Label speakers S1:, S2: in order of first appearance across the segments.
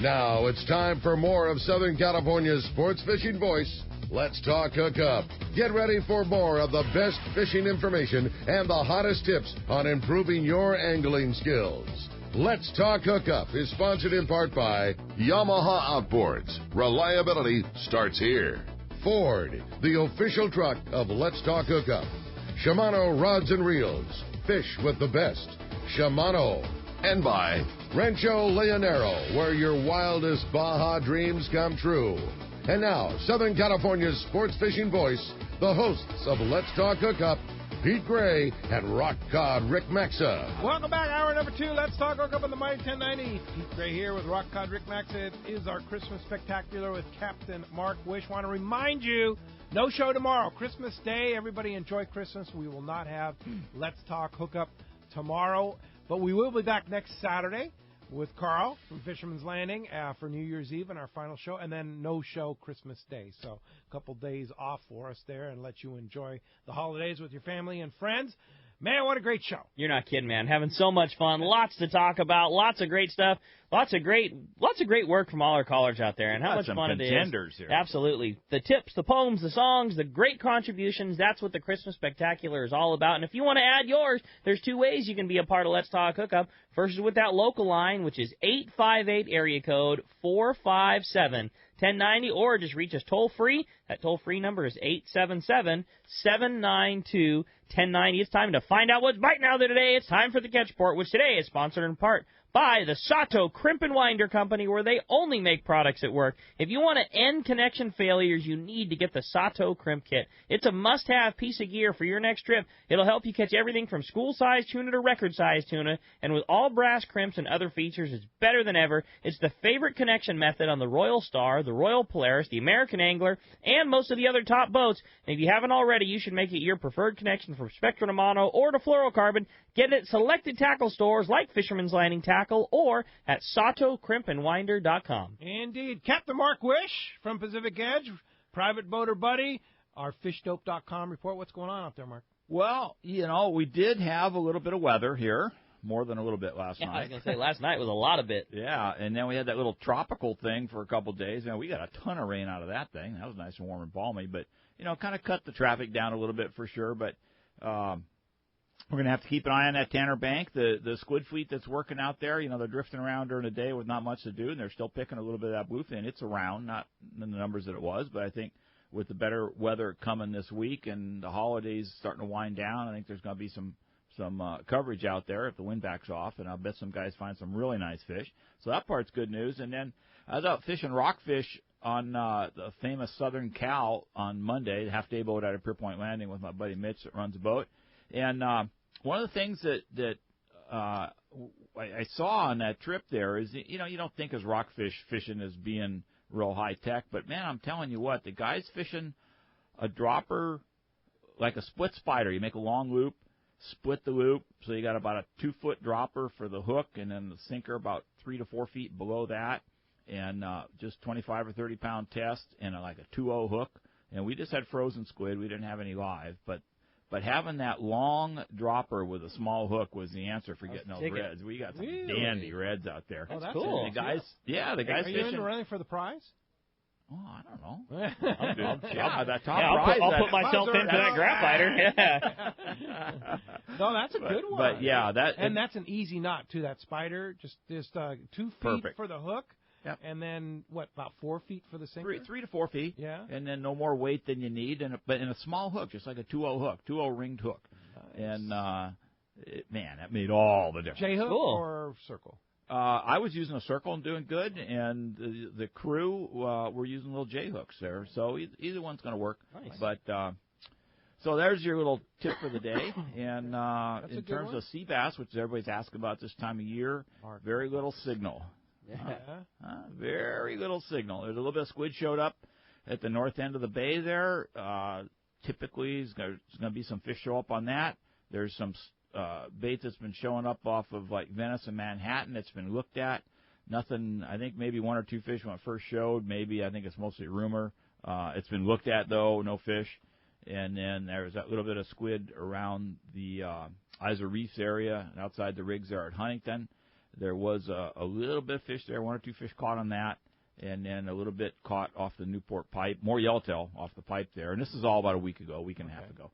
S1: Now it's time for more of Southern California's sports fishing voice. Let's talk Hookup. Get ready for more of the best fishing information and the hottest tips on improving your angling skills. Let's Talk Hookup is sponsored in part by Yamaha Outboards. Reliability starts here. Ford, the official truck of Let's Talk Hookup. Shimano Rods and Reels. Fish with the best. Shimano. And by Rancho Leonero, where your wildest Baja dreams come true. And now, Southern California's sports fishing voice, the hosts of Let's Talk Hookup, Pete Gray and Rock Cod Rick Maxa.
S2: Welcome back, hour number 2. Let's Talk Hookup on the Mighty 1090. Pete Gray here with Rock Cod Rick Maxa. It is our Christmas Spectacular with Captain Mark Wisch. Want to remind you, no show tomorrow. Christmas Day. Everybody enjoy Christmas. We will not have Let's Talk Hookup tomorrow, but we will be back next Saturday with Carl from Fisherman's Landing for New Year's Eve and our final show, and then no show Christmas Day. So a couple days off for us there and let you enjoy the holidays with your family and friends. Man, what a great show.
S3: You're not kidding, man. Having so much fun. Lots to talk about. Lots of great stuff. Lots of great work from all our callers out there. And how much fun it is.
S4: Here.
S3: Absolutely. The tips, the poems, the songs, the great contributions. That's what the Christmas Spectacular is all about. And if you want to add yours, there's 2 ways you can be a part of Let's Talk Hookup. First is with that local line, which is 858 area code 457-1090, or just reach us toll-free. That toll-free number is 877-792-1090. It's time to find out what's biting out there today. It's time for the Catch Report, which today is sponsored in part by the Sato Crimp and Winder Company, where they only make products that work. If you want to end connection failures, you need to get the Sato Crimp Kit. It's a must-have piece of gear for your next trip. It'll help you catch everything from school-sized tuna to record-sized tuna, and with all brass crimps and other features, it's better than ever. It's the favorite connection method on the Royal Star, the Royal Polaris, the American Angler, and most of the other top boats. And if you haven't already, you should make it your preferred connection from Spectrum to Mono or to Fluorocarbon. Get it at selected tackle stores like Fisherman's Landing Tackle or at SatoCrimpandWinder.com.
S2: Indeed. Captain Mark Wisch from Pacific Edge, Private Boater Buddy, our FishDope.com report. What's going on out there, Mark?
S4: Well, we did have a little bit of weather here, more than a little bit last night.
S3: I was going to say, last night was a lot of it.
S4: Yeah, and then we had that little tropical thing for a couple of days. We got a ton of rain out of that thing. That was nice and warm and balmy, but, kind of cut the traffic down a little bit for sure, but we're going to have to keep an eye on that Tanner Bank, the squid fleet that's working out there. They're drifting around during the day with not much to do, and they're still picking a little bit of that bluefin. It's around, not in the numbers that it was, but I think with the better weather coming this week and the holidays starting to wind down, I think there's going to be some coverage out there if the wind backs off, and I'll bet some guys find some really nice fish. So that part's good news. And then I was out fishing rockfish on the famous Southern Cal on Monday, the half-day boat out of Pier Point Landing with my buddy Mitch that runs a boat. And one of the things that I saw on that trip there is, you don't think of rockfish fishing as being real high-tech, but, man, I'm telling you what, the guy's fishing a dropper like a split spider. You make a long loop, split the loop, so you got about a 2-foot dropper for the hook, and then the sinker about 3 to 4 feet below that, and just 25 or 30-pound test and like a 2-0 hook. And we just had frozen squid. We didn't have any live, but having that long dropper with a small hook was the answer for getting those reds. We got some dandy reds out there.
S3: Oh, that's cool.
S4: The guys
S2: Are
S4: fishing.
S2: you in running for the prize?
S4: Oh, I don't know. I'm good. That top
S3: prize.
S4: I'll
S3: put myself into that graphiter. Yeah.
S2: No, that's a good one.
S4: But yeah,
S2: that's an easy knot to that spider. Just 2 feet
S4: perfect
S2: for the hook.
S4: Yep.
S2: And then, about 4 feet for the sinker?
S4: 3 to 4 feet.
S2: Yeah.
S4: And then no more weight than you need, but in a small hook, just like a 2-0 hook, 2-0 ringed hook. Nice. And, that made all the difference.
S2: J-hook or circle?
S4: I was using a circle and doing good, and the crew were using little J-hooks there. So either one's going to work.
S3: Nice.
S4: But so there's your little tip for the day. And in terms of sea bass, which everybody's asking about this time of year, very little signal.
S3: Yeah.
S4: Very little signal. There's a little bit of squid showed up at the north end of the bay there. Typically, there's going to be some fish show up on that. There's some bait that's been showing up off of like Venice and Manhattan that's been looked at. Nothing, I think maybe 1 or 2 fish when it first showed. Maybe, I think it's mostly rumor. It's been looked at, though, no fish. And then there's that little bit of squid around the Isa Reefs area and outside the rigs there at Huntington. There was a little bit of fish there, 1 or 2 fish caught on that, and then a little bit caught off the Newport pipe, more yellowtail off the pipe there. And this is all about a week and a half ago.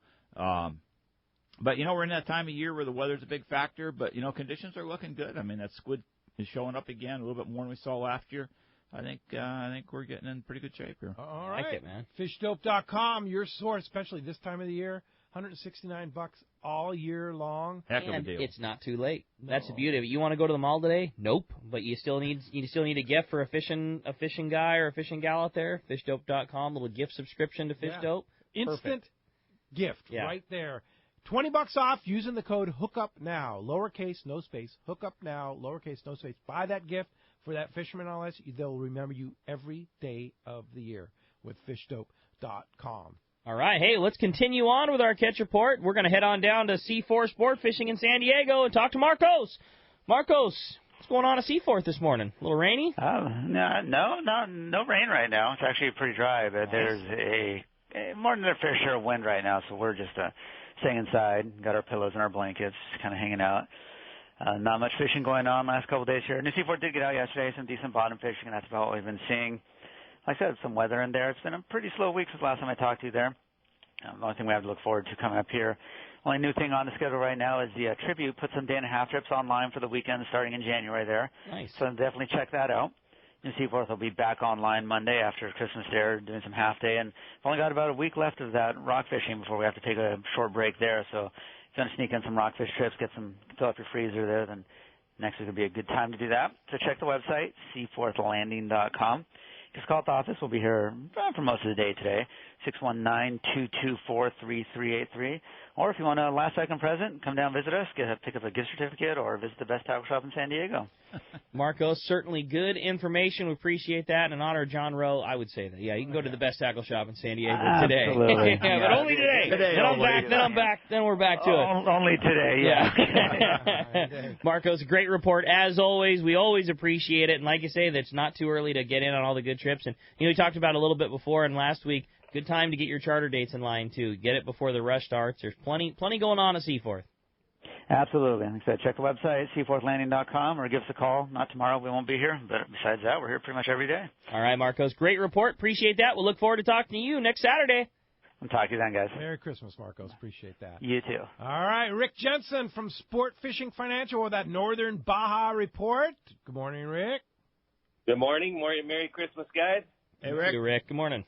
S4: But, we're in that time of year where the weather's a big factor, but, conditions are looking good. I mean, that squid is showing up again a little bit more than we saw last year. I think we're getting in pretty good shape here.
S2: All right.
S3: I like it, man.
S2: Fishdope.com, your source, especially this time of the year, $169 all year long.
S4: Heck of a deal.
S3: It's not too late. That's the beauty of it. You want to go to the mall today? Nope. But you still need a gift for a fishing guy or a fishing gal out there. Fishdope.com, little gift subscription to Fishdope.
S2: Instant gift right there. $20 off using the code Hookup Now, lowercase, no space. Hookup Now, lowercase, no space. Buy that gift for that fisherman and all that. They'll remember you every day of the year with Fishdope.com.
S3: All right, hey, let's continue on with our catch report. We're going to head on down to Seaforth Sport Fishing in San Diego and talk to Marcos. Marcos, what's going on at Seaforth this morning? A little rainy?
S5: No rain right now. It's actually pretty dry, but there's more than a fair share of wind right now, so we're just staying inside, got our pillows and our blankets, just kind of hanging out. Not much fishing going on the last couple of days here. New Seaforth did get out yesterday, some decent bottom fishing, and that's about what we've been seeing. Like I said, some weather in there. It's been a pretty slow week since the last time I talked to you there. The only thing we have to look forward to coming up here. Only new thing on the schedule right now is the Tribute put some day-and-a-half trips online for the weekend starting in January there.
S3: Nice.
S5: So definitely check that out. New Seaforth will be back online Monday after Christmas there, doing some half-day. And we've only got about a week left of that rock fishing before we have to take a short break there. So if you want to sneak in some rockfish trips, fill up your freezer there, then next week will be a good time to do that. So check the website, seaforthlanding.com. Just call the office. We'll be here for most of the day today, 619-224-3383. Or if you want a last-second present, come down and visit us, pick up a gift certificate, or visit the best tackle shop in San Diego.
S3: Marcos, certainly good information. We appreciate that. And in honor of John Rowe, I would say that. Yeah, you can go to the best tackle shop in San Diego today.
S5: Absolutely.
S3: Yeah, but only today. Then we're back to it.
S5: Only today, yeah.
S3: Marcos, great report as always. We always appreciate it. And like you say, it's not too early to get in on all the good trips. And we talked about it a little bit before and last week. Good time to get your charter dates in line, too. Get it before the rush starts. There's plenty going on at Seaforth.
S5: Absolutely. Like I said, check the website, seaforthlanding.com, or give us a call. Not tomorrow. We won't be here. But besides that, we're here pretty much every day.
S3: All right, Marcos. Great report. Appreciate that. We'll look forward to talking to you next Saturday.
S5: I'll talk to you then, guys.
S2: Merry Christmas, Marcos. Appreciate that.
S5: You too.
S2: All right. Rick Jensen from Sport Fishing Financial with that Northern Baja report. Good morning, Rick.
S6: Good morning. Merry Christmas, guys.
S2: Hey, Rick.
S3: Hey, Rick. Good morning.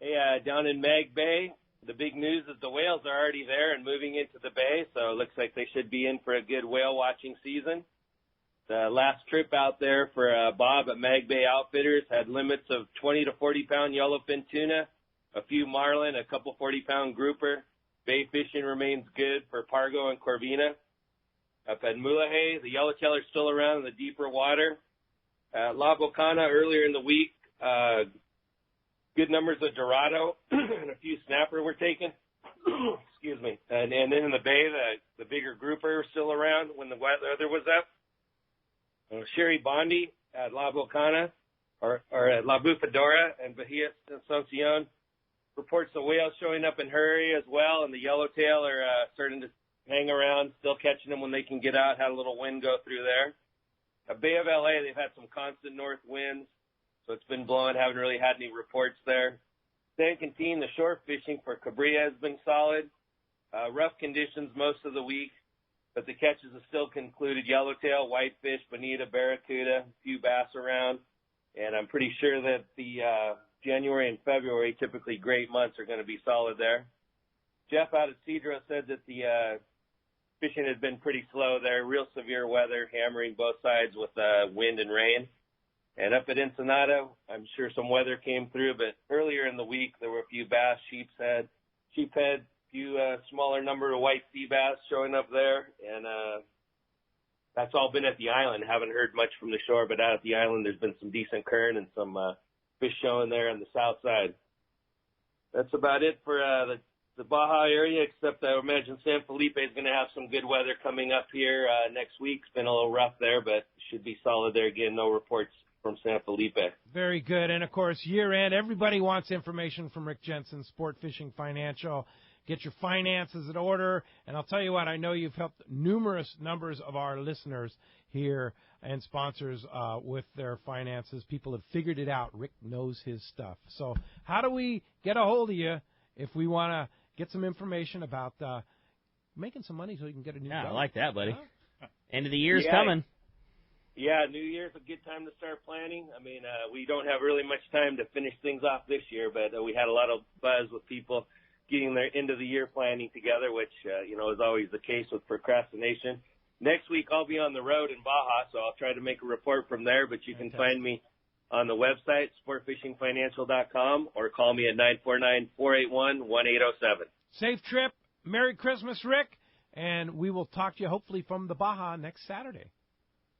S6: Hey, down in Mag Bay, the big news is the whales are already there and moving into the bay, so it looks like they should be in for a good whale watching season. The last trip out there for Bob at Mag Bay Outfitters had limits of 20 to 40-pound yellowfin tuna, a few marlin, a couple 40-pound grouper. Bay fishing remains good for Pargo and Corvina. Up at Mulahay, the yellowtail are still around in the deeper water. At La Bocana earlier in the week, good numbers of Dorado and a few snapper were taken. Excuse me. And then in the bay, the bigger grouper are still around when the weather was up. Sherry Bondi at La Bocana or at La Bufadora and Bahia Asuncion reports the whales showing up in her area as well, and the yellowtail are starting to hang around, still catching them when they can get out. Had a little wind go through there. At Bay of LA, they've had some constant north winds. So it's been blowing, haven't really had any reports there. San Quintin, the shore fishing for Cabrilla has been solid. Rough conditions most of the week, but the catches have still concluded yellowtail, whitefish, bonita, barracuda, a few bass around. And I'm pretty sure that the January and February, typically great months, are going to be solid there. Jeff out at Cedro said that the fishing has been pretty slow there, real severe weather, hammering both sides with wind and rain. And up at Ensenada, I'm sure some weather came through, but earlier in the week there were a few bass, sheephead, a few smaller number of white sea bass showing up there, and that's all been at the island. Haven't heard much from the shore, but out at the island there's been some decent current and some fish showing there on the south side. That's about it for the Baja area, except I imagine San Felipe is going to have some good weather coming up here next week. It's been a little rough there, but should be solid there. Again, no reports from San Felipe.
S2: Very good. And, of course, year-end, everybody wants information from Rick Jensen, Sport Fishing Financial. Get your finances in order. And I'll tell you what, I know you've helped numerous numbers of our listeners here and sponsors with their finances. People have figured it out. Rick knows his stuff. So how do we get a hold of you if we want to get some information about making some money so you can get a new job?
S3: I like that, buddy.
S2: Huh?
S3: End of the year's coming.
S6: Yeah, New Year's a good time to start planning. I mean, we don't have really much time to finish things off this year, but we had a lot of buzz with people getting their end of the year planning together, which, is always the case with procrastination. Next week I'll be on the road in Baja, so I'll try to make a report from there, but you can find me on the website, sportfishingfinancial.com, or call me at 949-481-1807.
S2: Safe trip. Merry Christmas, Rick. And we will talk to you hopefully from the Baja next Saturday.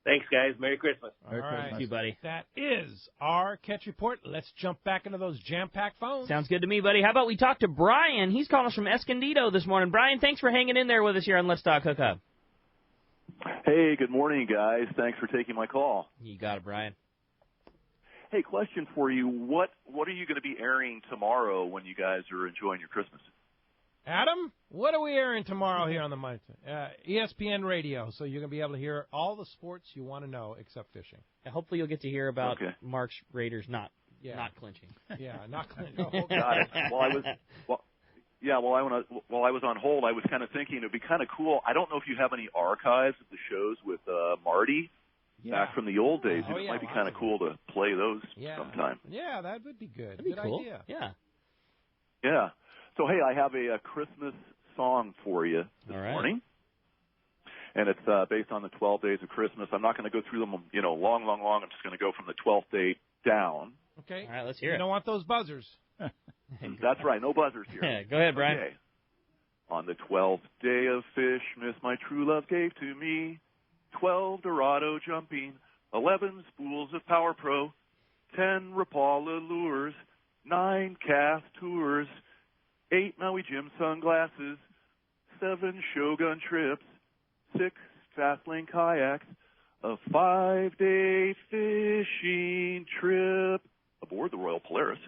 S6: Thanks, guys. Merry Christmas.
S2: All right.
S3: Thank you, buddy.
S2: That is our catch report. Let's jump back into those jam-packed phones.
S3: Sounds good to me, buddy. How about we talk to Brian? He's calling us from Escondido this morning. Brian, thanks for hanging in there with us here on Let's Talk Hookup.
S7: Hey, good morning, guys. Thanks for taking my call.
S3: You got it, Brian.
S7: Hey, question for you. What are you going to be airing tomorrow when you guys are enjoying your Christmas?
S2: Adam, what are we airing tomorrow here on the ESPN Radio? So you're going to be able to hear all the sports you want to know except fishing.
S3: Yeah, hopefully you'll get to hear about Mark's Raiders not clinching.
S2: Yeah, not clinching.
S7: Oh, got it. While I was on hold, I was kind of thinking it would be kind of cool. I don't know if you have any archives of the shows with Marty back from the old days. It might be kind of cool to play those sometime.
S2: Yeah, that would be good.
S3: That'd be
S2: good
S3: cool.
S2: idea.
S3: Yeah.
S7: Yeah. So, hey, I have a Christmas song for you this morning, and it's based on the 12 days of Christmas. I'm not going to go through them, long. I'm just going to go from the 12th day down.
S2: Okay.
S3: All right, let's hear it.
S2: You don't want those buzzers.
S7: That's right, no buzzers here.
S3: Go ahead, Brian.
S7: Okay. On the 12th day of Fishmas, my true love gave to me 12 Dorado jumping, 11 spools of Power Pro, 10 Rapala lures, 9 cast tours, 8 Maui Jim sunglasses, 7 Shogun trips, 6 Fastlane kayaks, a 5-day fishing trip aboard the Royal Polaris,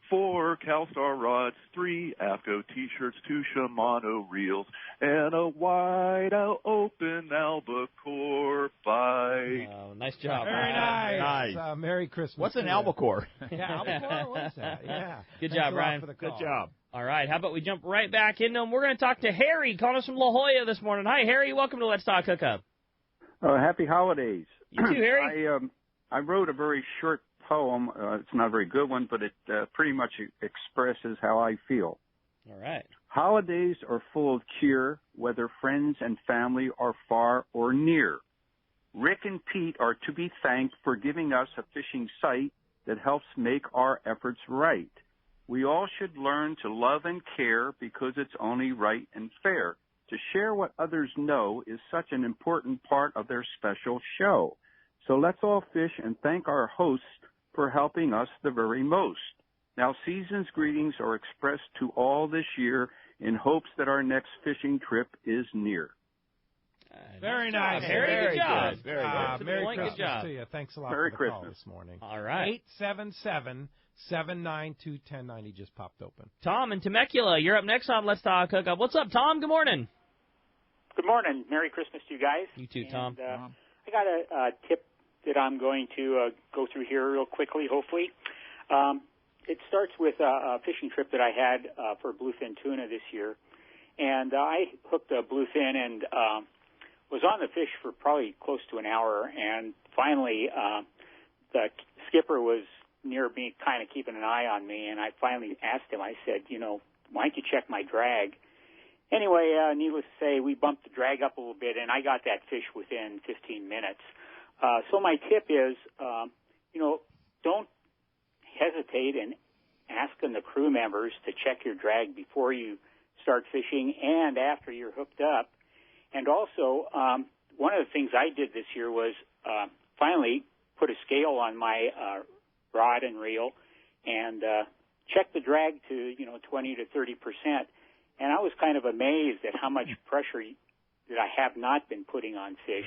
S7: 4 CalStar rods, 3 AFCO T-shirts, 2 Shimano reels, and a wide-out open albacore bite.
S3: Oh, nice job.
S2: Very nice. Merry Christmas.
S4: What's an albacore?
S2: Yeah, albacore? What is that? Yeah.
S3: Good job, Brian.
S2: For the
S4: Good
S2: call.
S4: job.
S3: All right, how about we jump right back into them? We're going to talk to Harry, calling us from La Jolla this morning. Hi, Harry. Welcome to Let's Talk Hookup.
S8: Happy holidays.
S3: You too, Harry.
S8: I wrote a very short poem. It's not a very good one, but it pretty much expresses how I feel.
S3: All right.
S8: Holidays are full of cheer, whether friends and family are far or near. Rick and Pete are to be thanked for giving us a fishing site that helps make our efforts right. We all should learn to love and care because it's only right and fair. To share what others know is such an important part of their special show. So let's all fish and thank our hosts for helping us the very most. Now, season's greetings are expressed to all this year in hopes that our next fishing trip is near.
S2: Very nice.
S3: Harry, good job.
S4: Very good.
S2: Merry
S3: Good
S2: Christmas
S3: job.
S2: to you. Thanks a lot
S8: Merry
S2: for the call
S8: Christmas.
S2: this morning.
S3: All right.
S2: 877-792-1090 just popped open.
S3: Tom in Temecula, you're up next on Let's Talk Hookup. What's up, Tom? Good morning.
S9: Good morning. Merry Christmas to you guys.
S3: You too, Tom.
S9: I got a tip that I'm going to go through here real quickly, hopefully. It starts with a fishing trip that I had for bluefin tuna this year. And I hooked a bluefin and was on the fish for probably close to an hour. And finally, the skipper was near me kind of keeping an eye on me. And I finally asked him, I said, why don't you check my drag? Anyway, needless to say, we bumped the drag up a little bit, and I got that fish within 15 minutes. So my tip is, don't hesitate in asking the crew members to check your drag before you start fishing and after you're hooked up. And also, one of the things I did this year was finally put a scale on my rod and reel and check the drag to 20 to 30%. And I was kind of amazed at how much pressure that I have not been putting on fish.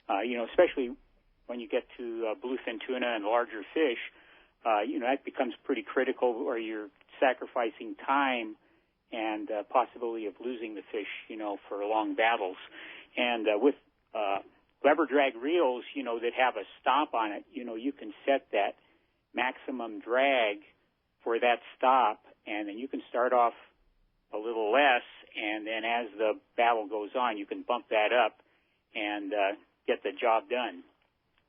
S9: Right. Especially when you get to bluefin tuna and larger fish, that becomes pretty critical where you're sacrificing time and possibility of losing the fish, for long battles. And with lever drag reels, that have a stop on it, you can set that maximum drag for that stop, and then you can start off a little less, and then as the battle goes on, you can bump that up and get the job done.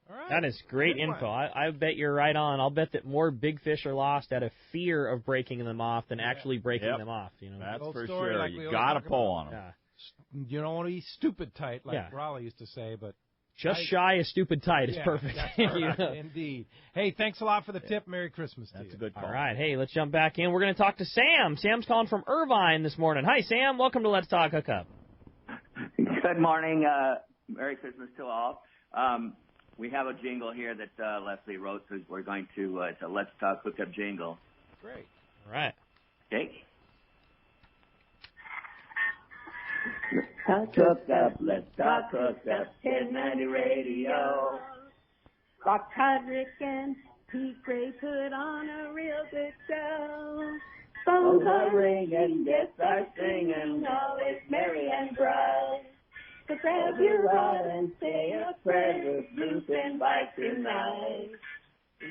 S2: All right.
S3: That is great info. I bet you're right on. I'll bet that more big fish are lost out of fear of breaking them off than actually breaking them off.
S4: That's
S2: Old
S4: for
S2: story,
S4: sure.
S2: like we
S4: You
S2: always
S4: got to
S2: talk
S4: pull
S2: about.
S4: on them.
S2: Yeah. You don't want to be stupid tight, like Raleigh used to say, but
S3: just shy of stupid tight is perfect.
S2: That's perfect. Indeed. Hey, thanks a lot for the tip. Merry Christmas to you.
S4: That's a good call.
S3: All right. Hey, let's jump back in. We're going to talk to Sam. Sam's calling from Irvine this morning. Hi, Sam. Welcome to Let's Talk Hookup.
S10: Good morning. Merry Christmas to all. We have a jingle here that Leslie wrote, so we're going to Let's Talk Hookup jingle.
S2: Great.
S3: All right.
S10: Okay. Let's talk hookup, let's talk hookup, 1090 radio.
S11: Rock Roderick and Pete Gray put on a real good show. Phones are ringing, guests are singing, all is merry and bright. So grab your rod and say a prayer with Ruth and Bike tonight.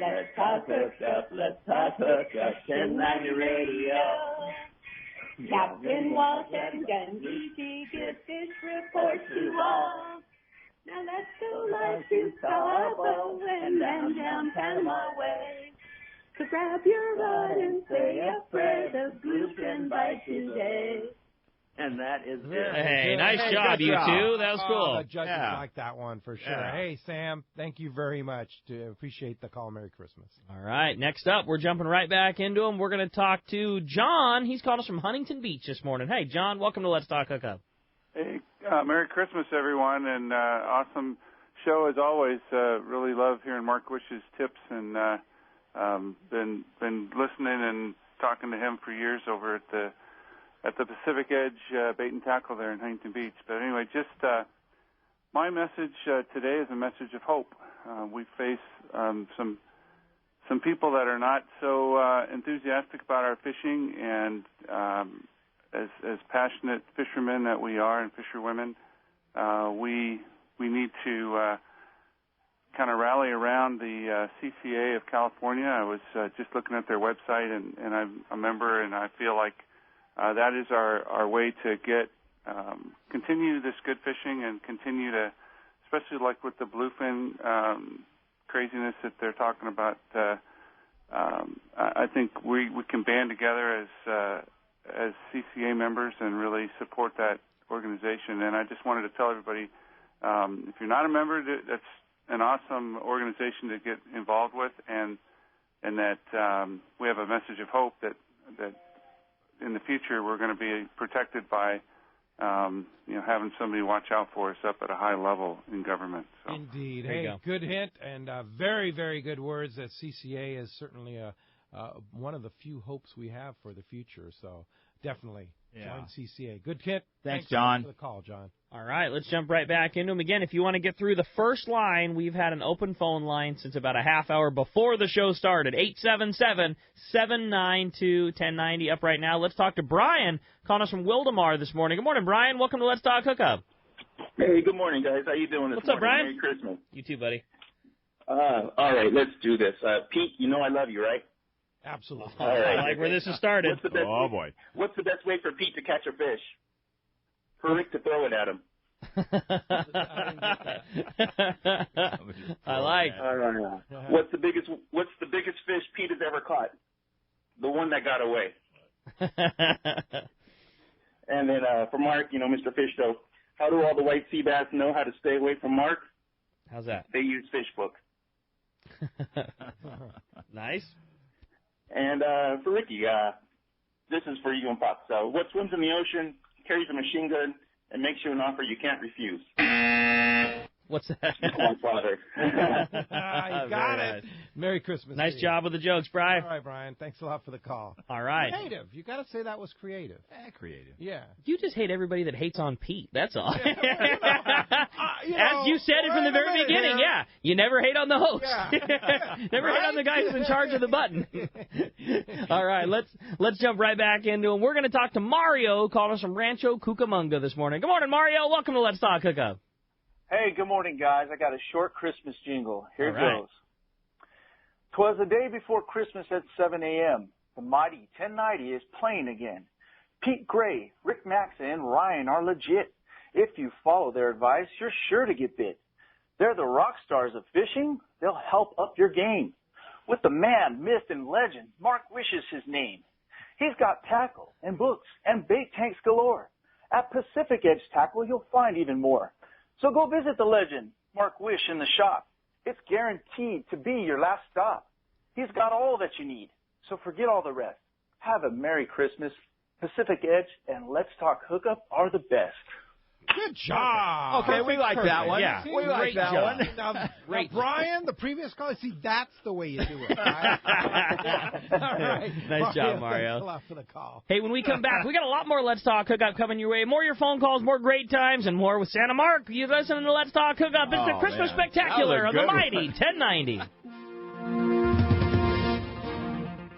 S11: Let's talk hookup, 1090 radio. Captain Walton and DG good fish report to all. Now let's go live to Cabo and then down Panama way. So grab your rod and say a prayer, the group can bite today.
S10: And that is it.
S3: Hey, nice job, you two. That was cool.
S2: The judges like that one for sure.
S3: Yeah.
S2: Hey, Sam, thank you very much. Appreciate the call. Merry Christmas.
S3: All right, next up, we're jumping right back into him. We're going to talk to John. He's called us from Huntington Beach this morning. Hey, John, welcome to Let's Talk Hookup.
S12: Hey, Merry Christmas, everyone, and awesome show as always. Really love hearing Mark Wisch's tips, and been listening and talking to him for years over at the Pacific Edge Bait and Tackle there in Huntington Beach. But anyway, just my message today is a message of hope. We face some people that are not so enthusiastic about our fishing, and as passionate fishermen that we are and fisherwomen, we need to kind of rally around the CCA of California. I was just looking at their website, and I'm a member, and I feel like that is our way to get continue this good fishing and continue to, especially like with the bluefin craziness that they're talking about. I think we can band together as CCA members and really support that organization. And I just wanted to tell everybody, if you're not a member, that's an awesome organization to get involved with, and that we have a message of hope that in the future we're going to be protected by having somebody watch out for us up at a high level in government. So.
S2: Indeed. Hey, good hint, and very, very good words. That CCA is certainly one of the few hopes we have for the future. So definitely join CCA. Good hint.
S4: Thanks, John.
S2: For the call, John.
S3: All right, let's jump right back into them again. If you want to get through the first line, we've had an open phone line since about a half hour before the show started. 877-792-1090 up right now. Let's talk to Brian, calling us from Wildemar this morning. Good morning, Brian. Welcome to Let's Talk Hookup.
S13: Hey, good morning, guys. How you doing this
S3: What's up,
S13: morning?
S3: Brian?
S13: Merry Christmas.
S3: You too, buddy.
S13: All right, let's do this. Pete, you know I love you, right?
S2: Absolutely.
S13: All right.
S3: I like where this has started.
S13: What's the best way, what's the best way for Pete to catch a fish? For Rick to throw it at him.
S3: I like.
S13: What's the biggest fish Pete has ever caught? The one that got away. And then for Mark, Mr. Fish Show, how do all the white sea bass know how to stay away from Mark?
S3: How's that?
S13: They use Fish Book.
S3: Nice.
S13: And for Ricky, this is for you and Pop. So, what swims in the ocean, carries a machine gun, and makes you an offer you can't refuse?
S3: What's that?
S13: My father.
S2: You got it. Merry Christmas.
S3: Nice job with the jokes, Brian.
S2: All right, Brian. Thanks a lot for the call.
S3: All right.
S2: Creative. You got to say that was creative.
S4: Creative.
S2: Yeah.
S3: You just hate everybody that hates on Pete. That's all.
S2: As
S3: you said it from the very beginning.
S2: Here.
S3: Yeah. You never hate on the host.
S2: Yeah.
S3: Never hate on the guy who's in charge of the button. All right. Let's jump right back into him. We're going to talk to Mario, calling us from Rancho Cucamonga this morning. Good morning, Mario. Welcome to Let's Talk Hookup.
S14: Hey, good morning, guys. I got a short Christmas jingle. Here
S3: All right.
S14: it goes. 'Twas the day before Christmas at 7 a.m. The mighty 1090 is playing again. Pete Gray, Rick Maxa, and Ryan are legit. If you follow their advice, you're sure to get bit. They're the rock stars of fishing. They'll help up your game. With the man, myth, and legend, Mark Wisch is his name. He's got tackle and books and bait tanks galore. At Pacific Edge Tackle, you'll find even more. So go visit the legend, Mark Wisch, in the shop. It's guaranteed to be your last stop. He's got all that you need, so forget all the rest. Have a Merry Christmas. Pacific Edge and Let's Talk Hookup are the best.
S2: Good job.
S4: Okay, we like that one.
S3: Yeah.
S4: We like that one.
S2: Now, Brian, the previous caller, see, that's the way you do it. Right? All right.
S3: Nice job, Mario.
S2: Thanks a lot for the call.
S3: Hey, when we come back, we got a lot more Let's Talk Hookup coming your way. More of your phone calls, more great times, and more with Santa Mark. You listen to Let's Talk Hookup. It's the Christmas Spectacular on the mighty 1090.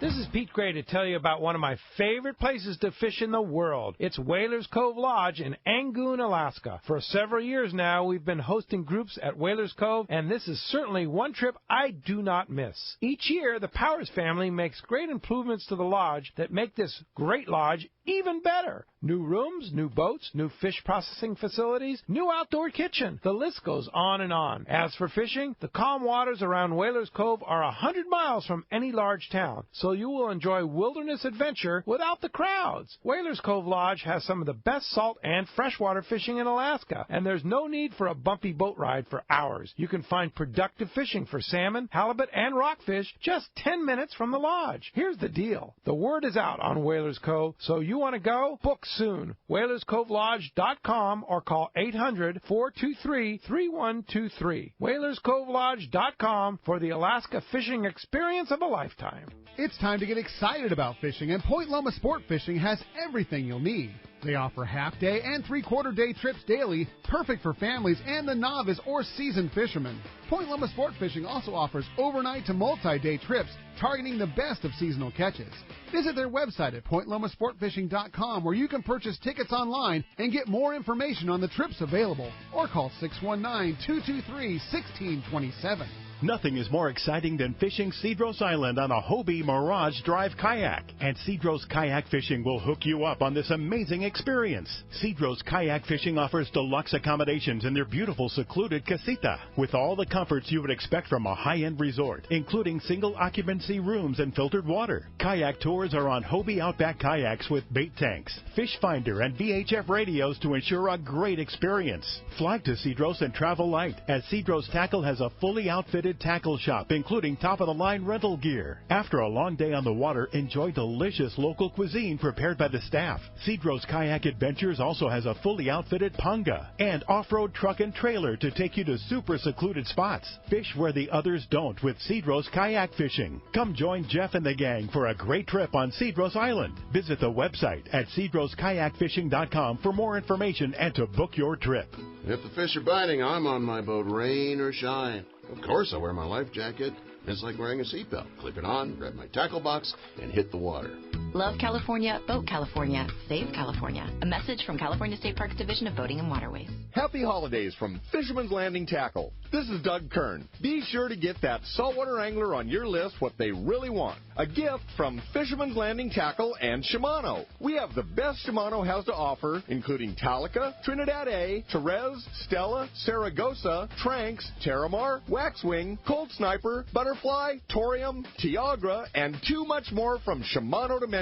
S2: This is Pete Gray to tell you about one of my favorite places to fish in the world. It's Whalers Cove Lodge in Angoon, Alaska. For several years now, we've been hosting groups at Whalers Cove, and this is certainly one trip I do not miss. Each year, the Powers family makes great improvements to the lodge that make this great lodge even better. New rooms, new boats, new fish processing facilities, new outdoor kitchen. The list goes on and on. As for fishing, the calm waters around Whalers Cove are 100 miles from any large town, so you will enjoy wilderness adventure without the crowds. Whalers Cove Lodge has some of the best salt and freshwater fishing in Alaska, and there's no need for a bumpy boat ride for hours. You can find productive fishing for salmon, halibut, and rockfish just 10 minutes from the lodge. Here's the deal. The word is out on Whalers Cove, so you want to go? Book soon. WhalersCoveLodge.com or call 800-423-3123. WhalersCoveLodge.com for the Alaska fishing experience of a lifetime.
S15: It's time to get excited about fishing, and Point Loma Sport Fishing has everything you'll need. They offer half-day and three-quarter-day trips daily, perfect for families and the novice or seasoned fishermen. Point Loma Sport Fishing also offers overnight to multi-day trips, targeting the best of seasonal catches. Visit their website at pointlomasportfishing.com, where you can purchase tickets online and get more information on the trips available, or call 619-223-1627.
S16: Nothing is more exciting than fishing Cedros Island on a Hobie Mirage Drive kayak. And Cedros Kayak Fishing will hook you up on this amazing experience. Cedros Kayak Fishing offers deluxe accommodations in their beautiful secluded casita, with all the comforts you would expect from a high-end resort, including single occupancy rooms and filtered water. Kayak tours are on Hobie Outback kayaks with bait tanks, fish finder, and VHF radios to ensure a great experience. Fly to Cedros and travel light, as Cedros Tackle has a fully outfitted tackle shop, including top-of-the-line rental gear. After a long day on the water, enjoy delicious local cuisine prepared by the staff. Cedros Kayak Adventures also has a fully outfitted panga and off-road truck and trailer to take you to super secluded spots. Fish where the others don't with Cedros Kayak Fishing. Come join Jeff and the gang for a great trip on Cedros Island. Visit the website at cedroskayakfishing.com for more information and to book your trip.
S17: If the fish are biting, I'm on my boat, rain or shine. Of course, I wear my life jacket. It's like wearing a seatbelt. Clip it on, grab my tackle box, and hit the water.
S18: Love California, Boat California, Save California. A message from California State Parks Division of Boating and Waterways.
S19: Happy holidays from Fisherman's Landing Tackle. This is Doug Kern. Be sure to get that saltwater angler on your list what they really want. A gift from Fisherman's Landing Tackle and Shimano. We have the best Shimano has to offer, including Talica, Trinidad A, Therese, Stella, Saragossa, Tranks, Terramar, Waxwing, Cold Sniper, Butterfly, Torium, Tiagra, and too much more from Shimano to mention.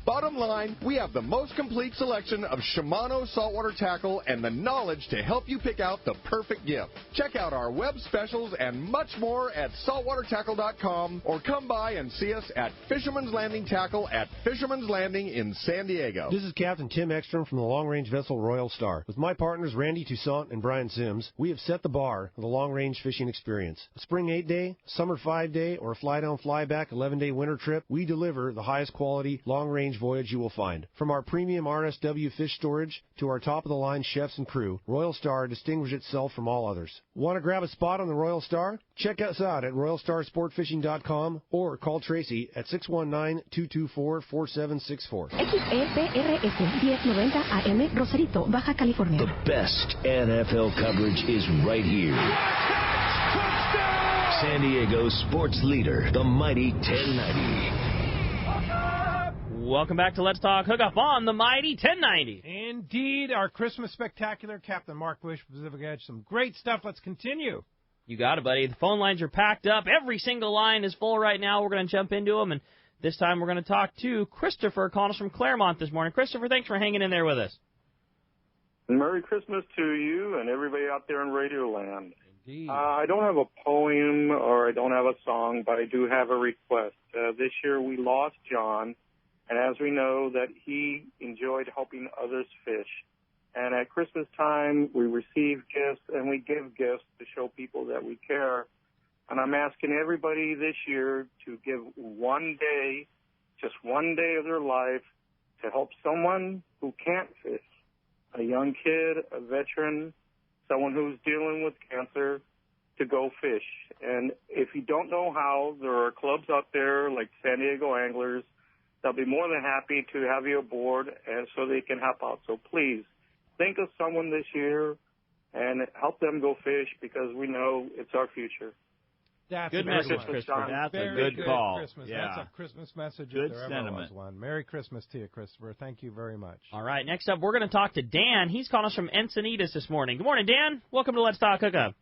S19: Bottom line, we have the most complete selection of Shimano saltwater tackle and the knowledge to help you pick out the perfect gift. Check out our web specials and much more at saltwatertackle.com or come by and see us at Fisherman's Landing Tackle at Fisherman's Landing in San Diego.
S20: This is Captain Tim Ekstrom from the long-range vessel Royal Star. With my partners Randy Toussaint and Brian Sims, we have set the bar for the long-range fishing experience. A spring 8-day, summer 5-day, or a fly-down, fly-back 11-day winter trip, we deliver the highest quality, long-range voyage you will find. From our premium RSW fish storage to our top-of-the-line chefs and crew, Royal Star distinguishes itself from all others. Want to grab a spot on the Royal Star? Check us out at RoyalStarSportFishing.com or call Tracy at 619-224-4764.
S21: XEPRS 1090 AM, Rosarito, Baja California.
S22: The best NFL coverage is right here. San Diego's sports leader, the mighty 1090.
S3: Welcome back to Let's Talk Hookup on the mighty 1090.
S2: Indeed, our Christmas spectacular, Captain Mark Wisch, Pacific Edge. Some great stuff. Let's continue.
S3: You got it, buddy. The phone lines are packed up. Every single line is full right now. We're going to jump into them, and this time we're going to talk to Christopher calling us from Claremont this morning. Christopher, thanks for hanging in there with us.
S23: Merry Christmas to you and everybody out there in Radio Land. I don't have a poem or I don't have a song, but I do have a request. This year we lost John, and as we know that he enjoyed helping others fish. And at Christmas time, we receive gifts and we give gifts to show people that we care. And I'm asking everybody this year to give one day, just one day of their life, to help someone who can't fish. A young kid, a veteran, someone who's dealing with cancer, to go fish. And if you don't know how, there are clubs out there like San Diego Anglers. They'll be more than happy to have you aboard and so they can help out. So please, think of someone this year and help them go fish because we know it's our future.
S2: That's
S3: good
S2: message,
S3: Christopher.
S4: That's
S2: Very
S4: a good call.
S2: Christmas.
S4: Yeah.
S2: That's a Christmas message.
S4: Good
S2: if there
S4: sentiment.
S2: Ever was one. Merry Christmas to you, Christopher. Thank you very much.
S3: All right, next up, we're going to talk to Dan. He's calling us from Encinitas this morning. Good morning, Dan. Welcome to Let's Talk Hookup.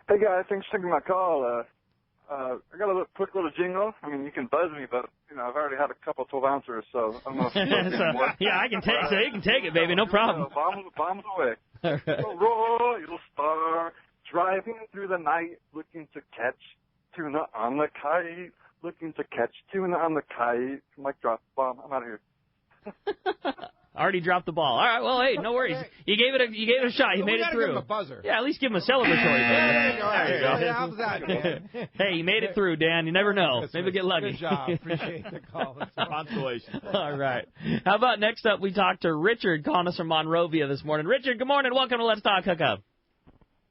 S24: Hey, guys. Thanks for taking my call. I got a quick little jingle. I mean, you can buzz me, but, I've already had a couple 12-ouncers, so I don't know if
S3: yeah, I can take it. So you can take it, baby. No problem.
S24: Bombs away.
S3: All right.
S24: A royal star driving through the night looking to catch tuna on the kite, looking to catch tuna on the kite. Mike drop bomb. I'm out of here.
S3: Already dropped the ball. All right, well, hey, no worries. You gave it a shot. You made it through.
S2: Give him a buzzer.
S3: Yeah, at least give him a celebratory buzzer.
S2: There you go.
S3: There you go.
S2: How's that, Dan?
S3: Hey, you made it through, Dan. You never know. Maybe we'll get lucky.
S2: Good job. Appreciate the call.
S4: Consolation.
S3: All right. How about next up we talk to Richard calling us from Monrovia this morning. Richard, good morning. Welcome to Let's Talk Hookup.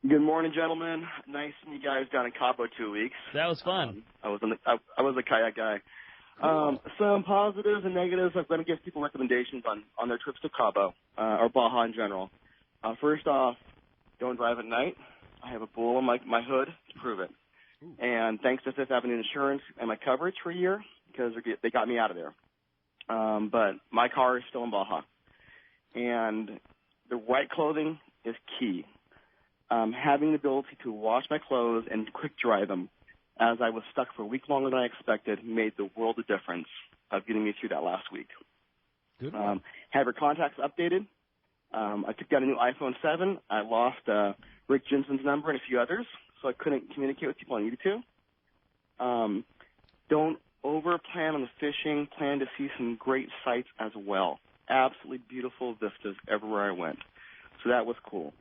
S25: Good morning, gentlemen. Nice seeing you guys down in Cabo 2 weeks.
S3: That was fun.
S25: I was a kayak guy. Some positives and negatives. I'm going to give people recommendations on their trips to Cabo or Baja in general. First off, don't drive at night. I have a bull on my hood to prove it. And thanks to Fifth Avenue Insurance and my coverage for a year because they got me out of there. But my car is still in Baja. And the right clothing is key. Having the ability to wash my clothes and quick dry them as I was stuck for a week longer than I expected made the world of difference of getting me through that last week.
S2: Good.
S25: Have your contacts updated. I took down a new iPhone 7. I lost Rick Jensen's number and a few others, so I couldn't communicate with people I needed to. Don't over-plan on the fishing. Plan to see some great sights as well. Absolutely beautiful vistas everywhere I went. So that was cool.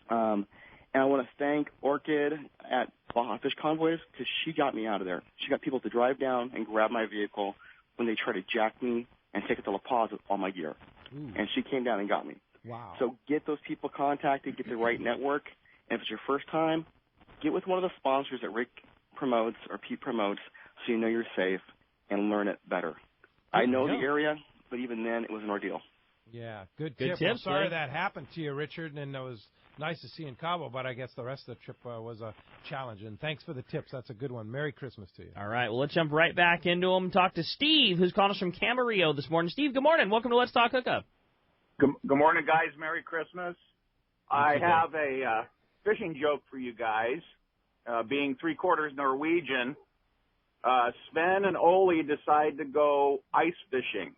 S25: And I want to thank Orchid at Baja Fish Convoys because she got me out of there. She got people to drive down and grab my vehicle when they try to jack me and take it to La Paz with all my gear.
S2: Ooh.
S25: And she came down and got me.
S2: Wow.
S25: So get those people contacted, get the right network. And if it's your first time, get with one of the sponsors that Rick promotes or Pete promotes so you know you're safe and learn it better. I know the area, but even then it was an ordeal.
S2: Yeah, good tip. I'm sorry that happened to you, Richard, and it was nice to see you in Cabo, but I guess the rest of the trip was a challenge. And thanks for the tips. That's a good one. Merry Christmas to you.
S3: All right, well, let's jump right back into them. Talk to Steve, who's calling us from Camarillo this morning. Steve, good morning. Welcome to Let's Talk Hookup.
S26: Good morning, guys. Merry Christmas. I have a fishing joke for you guys. Being three-quarters Norwegian, Sven and Ole decide to go ice fishing.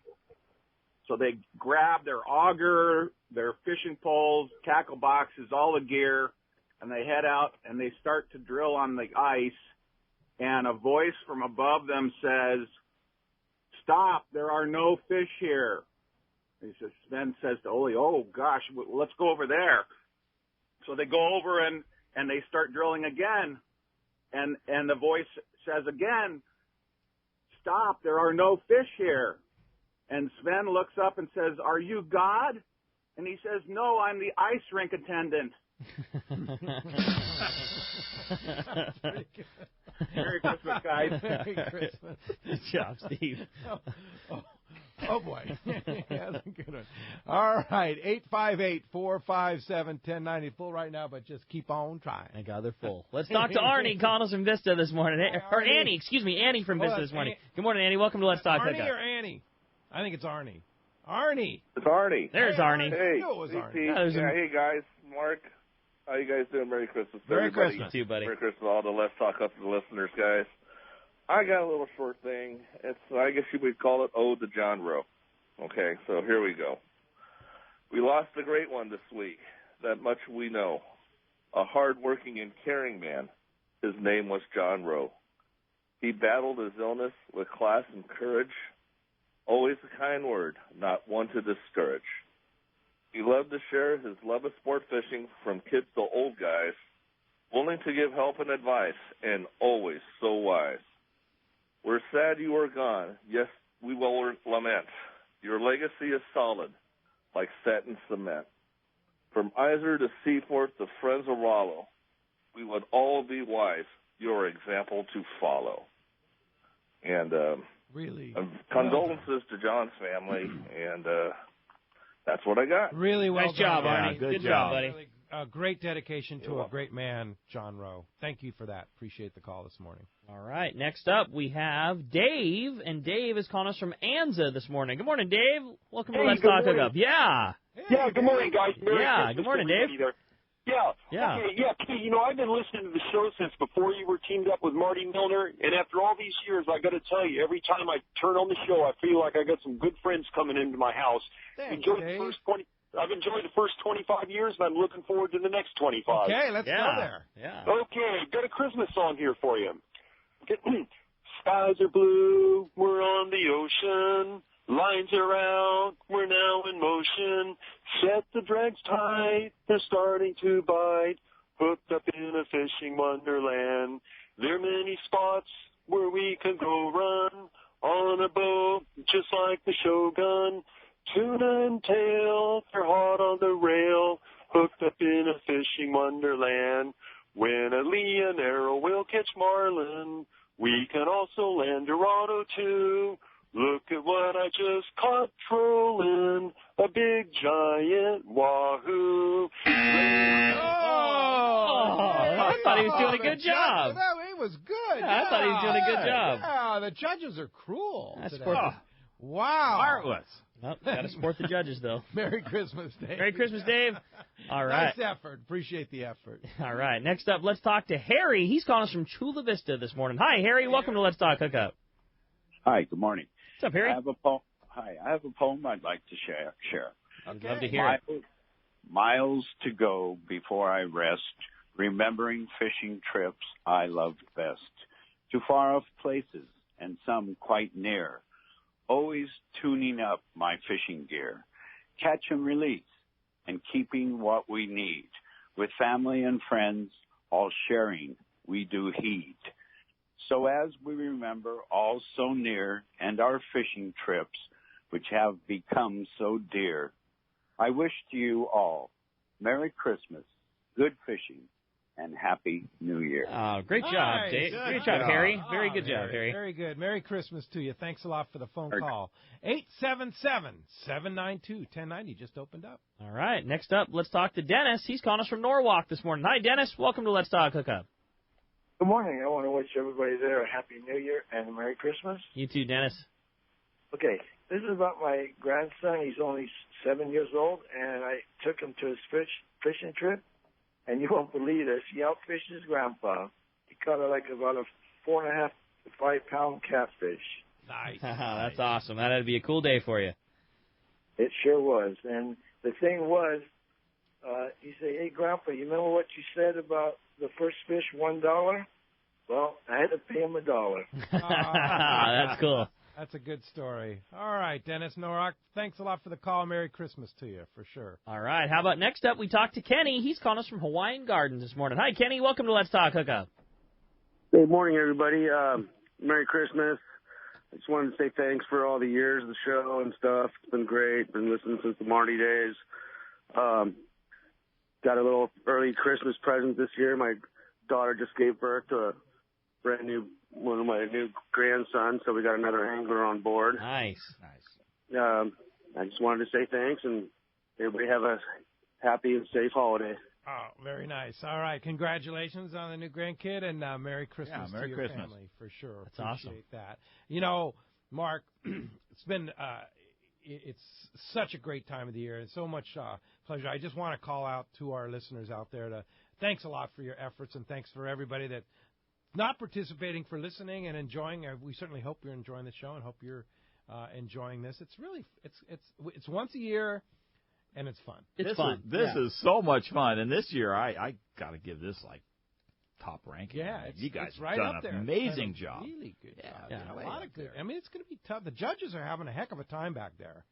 S26: So they grab their auger, their fishing poles, tackle boxes, all the gear, and they head out and they start to drill on the ice. And a voice from above them says, "Stop, there are no fish here." He says, Sven says to Ole, "Oh gosh, let's go over there." So they go over and they start drilling again. And the voice says again, "Stop, there are no fish here." And Sven looks up and says, "Are you God?" And he says, "No, I'm the ice rink attendant." Merry Christmas, guys.
S2: Merry Christmas.
S3: Good job, Steve.
S2: Oh boy. Yeah, that's a good one. All right, 858-457-1090. Full right now, but just keep on trying.
S3: Thank God they're full. Let's talk to Arnie calling us from Vista this morning. Or Annie, excuse me, Annie from Vista this morning. Good morning, Annie. Welcome to Let's Talk
S2: Arnie
S3: Hookup.
S2: or Annie? I think it's Arnie. Arnie.
S1: It's Arnie.
S3: There's Arnie.
S1: Hey,
S2: it was Arnie.
S1: Hey guys, Mark. How you guys doing? Merry Christmas.
S3: Merry
S1: everybody.
S3: Christmas to you, buddy.
S1: Merry Christmas to all the Let's Talk Up to the listeners, guys. I got a little short thing. It's, I guess you would call it Ode to John Rowe. Okay, so here we go. We lost a great one this week. That much we know. A hard-working and caring man. His name was John Rowe. He battled his illness with class and courage. Always a kind word, not one to discourage. He loved to share his love of sport fishing from kids to old guys, willing to give help and advice, and always so wise. We're sad you are gone. Yes, we will lament. Your legacy is solid, like set in cement. From Iser to Seaforth to Friends of Rollo, we would all be wise, your example to follow. And
S2: really,
S1: condolences to John's family, and that's what I got.
S2: Really well
S3: Nice job,
S2: done.
S3: Arnie. Good job, buddy.
S2: Really, a great dedication to a great man, John Rowe. Thank you for that. Appreciate the call this morning.
S3: All right, next up we have Dave, and Dave is calling us from Anza this morning. Good morning, Dave. Welcome to Let's Talk Hookup. Yeah.
S5: Yeah, good morning, guys. Merry Christmas
S3: good morning,
S5: to
S3: Dave.
S5: everybody there. Yeah.
S3: Yeah.
S5: Okay, yeah, Pete, I've been listening to the show since before you were teamed up with Marty Milner, and after all these years, I got to tell you, every time I turn on the show, I feel like I got some good friends coming into my house.
S2: Thanks,
S5: Dave. I've enjoyed the first 25 years, and I'm looking forward to the next 25.
S2: Okay, let's go there.
S3: Yeah.
S5: Okay, got a Christmas song here for you. Skies are blue, we're on the ocean. Lines are out, we're now in motion. Set the drags tight, they're starting to bite. Hooked up in a fishing wonderland. There are many spots where we can go run on a boat, just like the Shogun. Tuna and tail, they're hot on the rail. Hooked up in a fishing wonderland. When a lee and arrow will catch marlin, we can also land Dorado too. Look at what I just caught trolling, a big giant wahoo.
S3: I thought he was doing a good job.
S2: No, he was good.
S3: I thought he was doing a good job.
S2: Yeah, the judges are cruel.
S3: That's
S2: today.
S3: for
S2: Wow.
S4: Heartless.
S3: Nope, got to support the judges, though.
S2: Merry Christmas, Dave.
S3: Merry Christmas, Dave. All right.
S2: Nice effort. Appreciate the effort.
S3: All right. Next up, let's talk to Harry. He's calling us from Chula Vista this morning. Hi, Harry. Welcome to Let's Talk Hookup.
S6: Hi. Good morning.
S3: What's up, Harry?
S6: I have a poem I'd like to share.
S3: I'd love to hear it.
S6: Miles to go before I rest, remembering fishing trips I loved best. To far off places and some quite near. Always tuning up my fishing gear. Catch and release and keeping what we need. With family and friends, all sharing we do heed. So as we remember all so near and our fishing trips, which have become so dear, I wish to you all Merry Christmas, good fishing, and Happy New Year.
S3: Oh, great job, Dave. Great job, Harry. Very good job, Harry.
S2: Very good. Merry Christmas to you. Thanks a lot for the phone call. 877-792-1090 just opened up.
S3: All right. Next up, let's talk to Dennis. He's calling us from Norwalk this morning. Hi, Dennis. Welcome to Let's Talk Hookup.
S7: Good morning. I want to wish everybody there a Happy New Year and a Merry Christmas.
S3: You too, Dennis.
S7: Okay, this is about my grandson. He's only 7 years old, and I took him to his fishing trip, and you won't believe this. He outfished his grandpa. He caught about a 4.5 to 5 pound catfish.
S2: Nice.
S3: That's awesome. That'd be a cool day for you.
S7: It sure was. And the thing was, he said, "Hey, Grandpa, you remember what you said about the first fish, $1? Well, I had to pay him $1.
S3: That's cool.
S2: That's a good story. All right, Dennis Norwalk, thanks a lot for the call. Merry Christmas to you, for sure.
S3: All right, how about next up, we talk to Kenny. He's calling us from Hawaiian Gardens this morning. Hi, Kenny. Welcome to Let's Talk Hookup.
S8: Good morning, everybody. Merry Christmas. I just wanted to say thanks for all the years of the show and stuff. It's been great. Been listening since the Marty days. Got a little early Christmas present this year. My daughter just gave birth to a brand new one of my new grandsons, so we got another angler on board.
S3: Nice.
S8: I just wanted to say thanks, and everybody have a happy and safe holiday.
S2: Oh, very nice. All right, congratulations on the new grandkid, and Merry Christmas
S4: Merry
S2: to your
S4: Christmas.
S2: family, for sure.
S3: That's awesome.
S2: Appreciate that. You know, Mark, it's been it's such a great time of the year, and so much pleasure. I just want to call out to our listeners out there to thanks a lot for your efforts, and thanks for everybody that not participating for listening and enjoying. We certainly hope you're enjoying the show and hope you're enjoying this. It's really it's once a year. And it's fun.
S3: It's fun.
S4: This is so much fun. And this year, I got to give this, like, top ranking.
S2: Yeah,
S4: you guys
S2: it's right
S4: have done
S2: up there.
S4: an amazing job.
S2: Really good job.
S3: Yeah,
S2: a lot of good. I mean, it's going to be tough. The judges are having a heck of a time back there.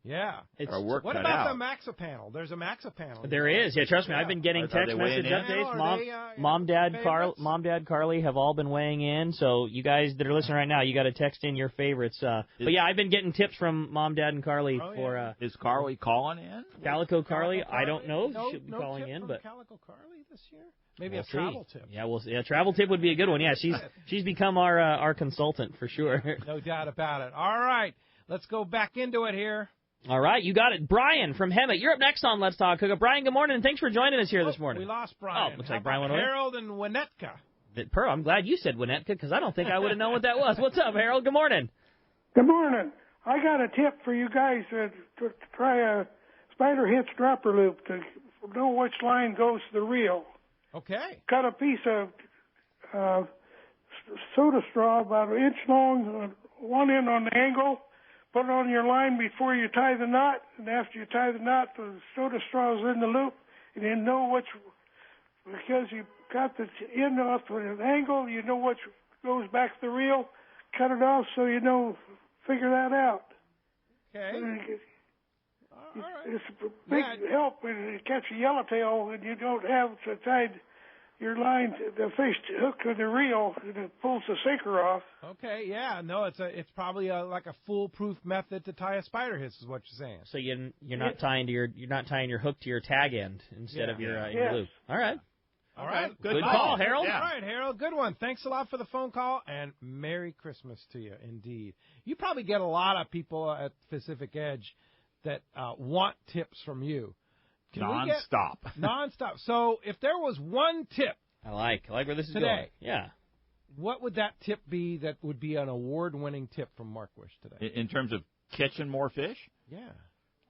S2: Yeah. What about the Maxa panel? There's a Maxa panel.
S3: There is. Yeah, trust me. I've been getting text message updates. Mom, Dad, Carly have all been weighing in. So you guys that are listening right now, you got to text in your favorites. But yeah, I've been getting tips from Mom, Dad, and Carly for.
S4: Is Carly calling in?
S3: Calico Carly? I don't know. She'll be calling in, but
S2: Calico Carly this year. Maybe a travel tip.
S3: Yeah, travel tip would be a good one. Yeah, she's become our consultant for sure.
S2: No doubt about it. All right, let's go back into it here.
S3: All right, you got it. Brian from Hemet, you're up next on Let's Talk Hookup. Brian, good morning, and thanks for joining us here this morning.
S2: We lost Brian.
S3: Oh, looks like Brian went away.
S2: Harold and Winnetka.
S3: Pearl, I'm glad you said Winnetka because I don't think I would have known what that was. What's up, Harold? Good morning.
S9: Good morning. I got a tip for you guys to try a spider hitch dropper loop to know which line goes to the reel.
S2: Okay.
S9: Cut a piece of soda straw about an inch long, one end on the angle. Put it on your line before you tie the knot, and after you tie the knot, the soda straw is in the loop, and you know which, because you got the end off with an angle, you know which goes back to the reel. Cut it off so you know, figure that out.
S2: Okay.
S9: It's a big help when you catch a yellowtail and you don't have to tie your line, the fish hook to the reel, and it pulls the sinker off.
S2: Okay, yeah, no, it's probably like a foolproof method to tie a spider hitch, is what you're saying.
S3: So you're not tying your hook to your tag end instead of your loop. All right.
S2: All right.
S3: Good call, Harold.
S2: All right, Harold, good one. Thanks a lot for the phone call, and Merry Christmas to you, indeed. You probably get a lot of people at Pacific Edge that want tips from you.
S4: Non-stop.
S2: Non-stop. So if there was one tip
S3: I like where this is
S2: today,
S3: going. Yeah.
S2: What would that tip be that would be an award-winning tip from Mark Wisch today?
S4: In terms of catching more fish?
S2: Yeah.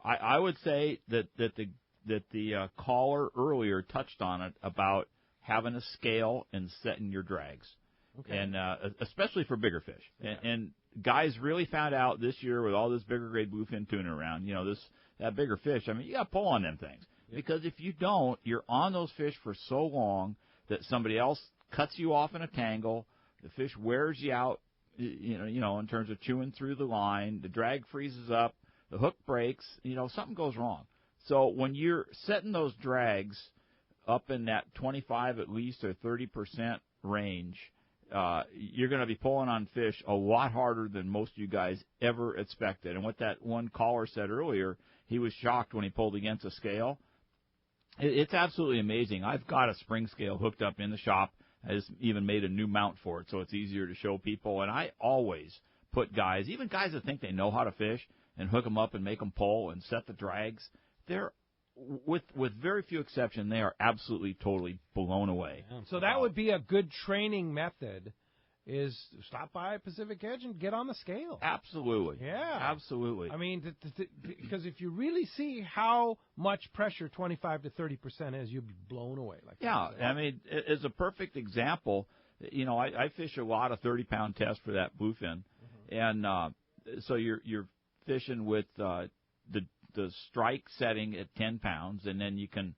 S4: I would say that the caller earlier touched on it about having a scale and setting your drags.
S2: Okay.
S4: And especially for bigger fish. Yeah. And guys really found out this year with all this bigger grade bluefin tuna around, that bigger fish, I mean, you got to pull on them things. Yeah. Because if you don't, you're on those fish for so long that somebody else cuts you off in a tangle, the fish wears you out, in terms of chewing through the line, the drag freezes up, the hook breaks, something goes wrong. So when you're setting those drags up in that 25 at least or 30% range, you're going to be pulling on fish a lot harder than most of you guys ever expected. And what that one caller said earlier, he was shocked when he pulled against a scale. It's absolutely amazing. I've got a spring scale hooked up in the shop. I just even made a new mount for it so it's easier to show people. And I always put guys, even guys that think they know how to fish, and hook them up and make them pull and set the drags. They're, with very few exceptions, they are absolutely, totally blown away.
S2: So that would be a good training method, is stop by Pacific Edge and get on the scale.
S4: Absolutely.
S2: Yeah.
S4: Absolutely.
S2: I mean, because if you really see how much pressure 25 to 30% is, you'll be blown away.
S4: I mean, as a perfect example, I fish a lot of 30-pound tests for that bluefin, and so you're fishing with the strike setting at 10 pounds, and then you can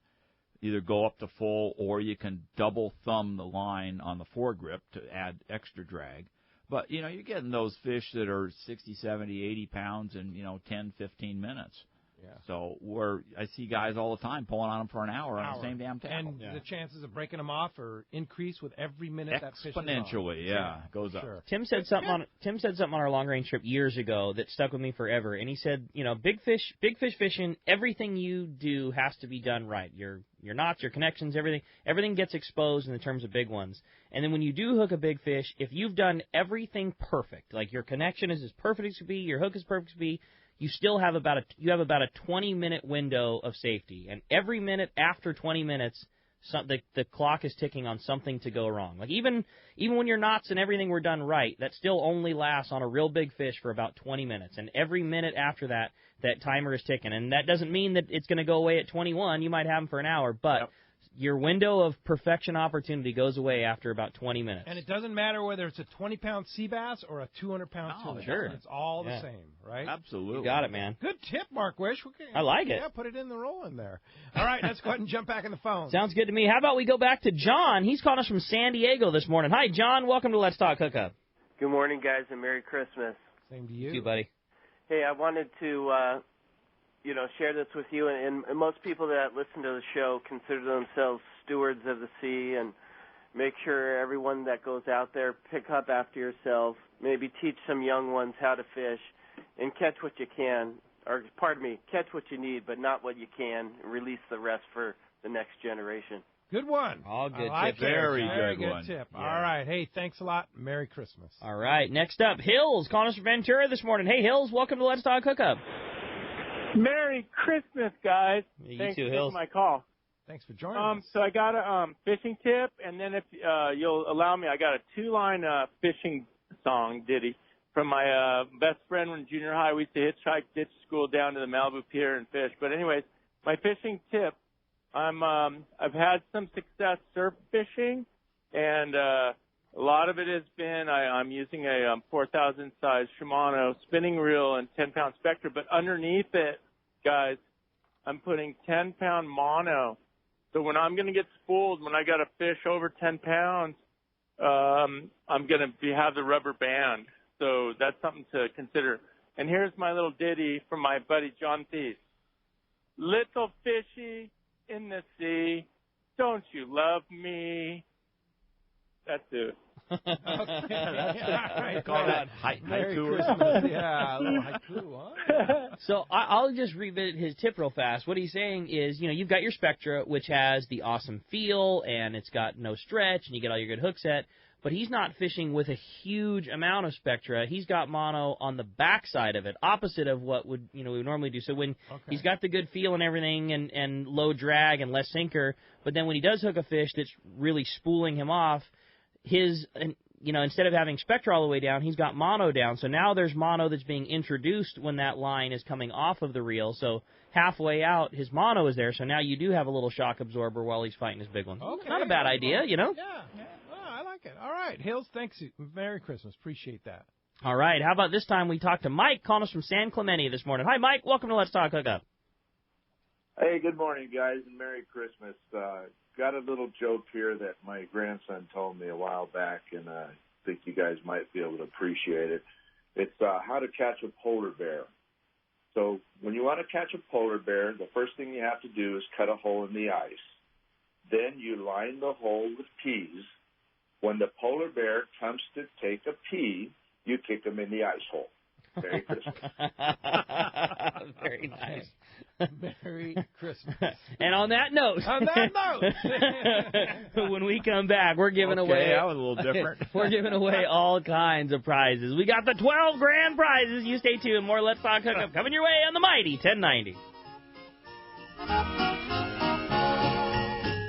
S4: either go up to full or you can double thumb the line on the foregrip to add extra drag. But, you're getting those fish that are 60, 70, 80 pounds in, 10, 15 minutes. So I see guys all the time pulling on them for an hour on the same damn tackle.
S2: And the chances of breaking them off are increase with every minute that fish is on.
S4: Exponentially, goes up.
S2: Sure.
S3: Tim said something on our long range trip years ago that stuck with me forever. And he said, big fish fishing, everything you do has to be done right. Your knots, your connections, everything gets exposed in the terms of big ones. And then when you do hook a big fish, if you've done everything perfect, like your connection is as perfect as could be, your hook is perfect as could be, you still have about a 20-minute window of safety, and every minute after 20 minutes, the clock is ticking on something to go wrong. Like even when your knots and everything were done right, that still only lasts on a real big fish for about 20 minutes, and every minute after that, that timer is ticking. And that doesn't mean that it's going to go away at 21. You might have them for an hour, but your window of perfection opportunity goes away after about 20 minutes.
S2: And it doesn't matter whether it's a 20-pound sea bass or a 200-pound tuna.
S3: Sure.
S2: It's all the same, right?
S4: Absolutely.
S3: You got it, man.
S2: Good tip, Mark Wisch.
S3: I like it.
S2: Yeah, put it in the roll in there. All right, let's go ahead and jump back in the phone.
S3: Sounds good to me. How about we go back to John? He's calling us from San Diego this morning. Hi, John. Welcome to Let's Talk Hookup.
S10: Good morning, guys, and Merry Christmas.
S2: Same to you.
S3: Thank you, buddy.
S10: Hey, I wanted to, share this with you, and most people that listen to the show consider themselves stewards of the sea, and make sure everyone that goes out there pick up after yourself, maybe teach some young ones how to fish, and catch what you can, or catch what you need, but not what you can, and release the rest for the next generation.
S2: Good one.
S3: All good
S2: tip.
S4: Very
S2: good
S4: one.
S2: tip.
S4: Yeah.
S2: All right. Hey, thanks a lot. Merry Christmas.
S3: All right. Next up, Hills calling us from Ventura this morning. Hey, Hills. Welcome to Let's Talk Hookup.
S11: Merry Christmas, guys.
S3: You
S11: Thanks
S3: too,
S11: for
S3: Hills.
S11: taking my call.
S2: Thanks for joining us.
S11: So I got a fishing tip, and then if you'll allow me, I got a two-line fishing song ditty from my best friend when junior high. We used to hitchhike ditch school down to the Malibu Pier and fish. But anyways, my fishing tip, I've had some success surf fishing, and a lot of it has been I'm using a 4,000 size Shimano spinning reel and 10-pound Spectra, but underneath it, guys, I'm putting 10-pound mono. So when I'm going to get spooled, when I got a fish over 10 pounds, I'm going to have the rubber band. So that's something to consider. And here's my little ditty from my buddy John Thies. Little fishy in the sea, don't you love me? That's it.
S2: Okay. Right.
S4: Call that
S2: Merry
S4: haiku.
S2: Christmas. Yeah, a little haiku, huh?
S3: So I'll just revisit his tip real fast. What he's saying is, you've got your Spectra, which has the awesome feel, and it's got no stretch, and you get all your good hook set. But he's not fishing with a huge amount of Spectra. He's got mono on the backside of it, opposite of what we would normally do. So when he's got the good feel and everything, and low drag and less sinker, but then when he does hook a fish that's really spooling him off, instead of having Spectra all the way down, he's got mono down. So now there's mono that's being introduced when that line is coming off of the reel. So halfway out, his mono is there. So now you do have a little shock absorber while he's fighting his big one.
S2: Okay.
S3: Not a bad idea,
S2: Yeah. Oh, I like it. All right. Hills, thanks. Merry Christmas. Appreciate that.
S3: All right. How about this time we talk to Mike calling us from San Clemente this morning. Hi, Mike. Welcome to Let's Talk Hookup.
S12: Hey, good morning, guys, and Merry Christmas. Got a little joke here that my grandson told me a while back, and I think you guys might be able to appreciate it. It's how to catch a polar bear. So when you want to catch a polar bear, the first thing you have to do is cut a hole in the ice. Then you line the hole with peas. When the polar bear comes to take a pee, you kick him in the ice hole. Merry Christmas.
S3: Very nice.
S2: Merry Christmas.
S3: And on that note, when we come back, we're giving away.
S4: That was a little different.
S3: We're giving away all kinds of prizes. We got the 12 grand prizes. You stay tuned. More Let's Talk Hookup coming your way on the mighty 1090.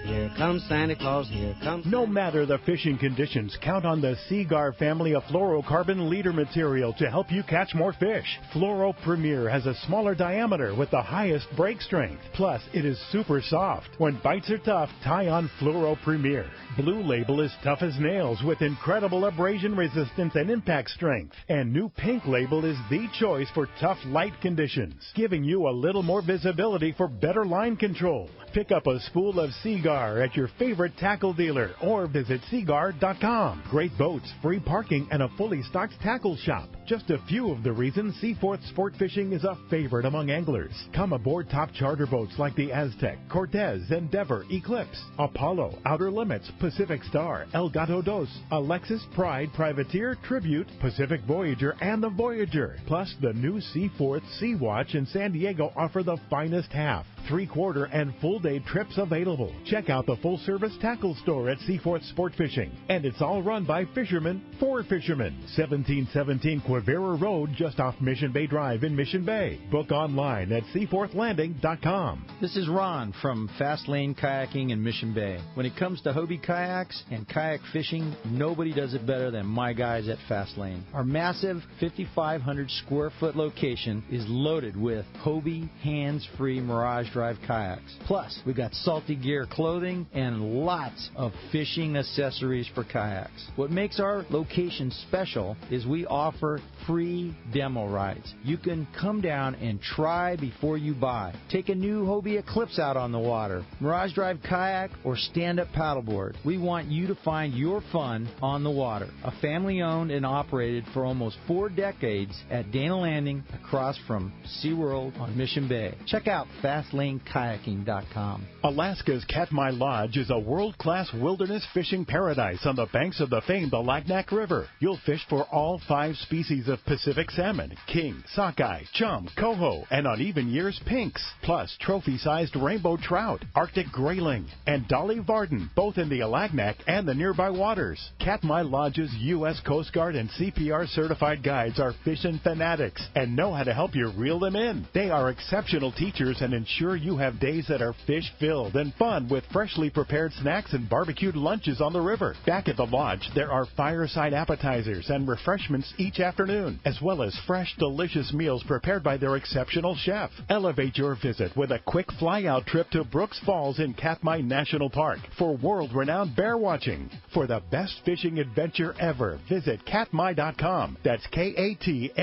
S13: Here comes Santa Claus, here comes...
S16: No matter the fishing conditions, count on the Seaguar family of fluorocarbon leader material to help you catch more fish. Fluoro Premier has a smaller diameter with the highest break strength. Plus, it is super soft. When bites are tough, tie on Fluoro Premier. Blue Label is tough as nails with incredible abrasion resistance and impact strength. And new Pink Label is the choice for tough light conditions, giving you a little more visibility for better line control. Pick up a spool of Seaguar at your favorite tackle dealer or visit seaguard.com. Great boats, free parking, and a fully stocked tackle shop. Just a few of the reasons Seaforth Sport Fishing is a favorite among anglers. Come aboard top charter boats like the Aztec, Cortez, Endeavor, Eclipse, Apollo, Outer Limits, Pacific Star, El Gato Dos, Alexis, Pride, Privateer, Tribute, Pacific Voyager, and the Voyager. Plus, the new Seaforth Sea Watch in San Diego offer the finest half, 3/4, and full-day trips available. Check out the full-service tackle store at Seaforth Sport Fishing. And it's all run by fishermen for fishermen. 1717 Quivira Road, just off Mission Bay Drive in Mission Bay. Book online at seaforthlanding.com.
S14: This is Ron from Fast Lane Kayaking in Mission Bay. When it comes to Hobie kayaks and kayak fishing, nobody does it better than my guys at Fast Lane. Our massive 5,500 square foot location is loaded with Hobie hands-free Mirage Drive kayaks. Plus, we've got Salty Gear clothing and lots of fishing accessories for kayaks. What makes our location special is we offer free demo rides. You can come down and try before you buy. Take a new Hobie Eclipse out on the water, Mirage Drive kayak, or stand-up paddleboard. We want you to find your fun on the water. A family-owned and operated for almost 4 decades at Dana Landing across from SeaWorld on Mission Bay. Check out FastLaneKayaking.com.
S16: Alaska's Katmai Lodge is a world-class wilderness fishing paradise on the banks of the famed Alagnak River. You'll fish for all 5 species of Pacific salmon, king, sockeye, chum, coho, and on even years, pinks. Plus, trophy-sized rainbow trout, Arctic grayling, and Dolly Varden, both in the Alagnak and the nearby waters. Katmai Lodge's U.S. Coast Guard and CPR certified guides are fishing fanatics and know how to help you reel them in. They are exceptional teachers and ensure you have days that are fish-filled and fun with freshly prepared snacks and barbecued lunches on the river. Back at the lodge, there are fireside appetizers and refreshments each afternoon, as well as fresh, delicious meals prepared by their exceptional chef. Elevate your visit with a quick fly-out trip to Brooks Falls in Katmai National Park for world-renowned bear watching. For the best fishing adventure ever, visit katmai.com. That's KATMAI.com.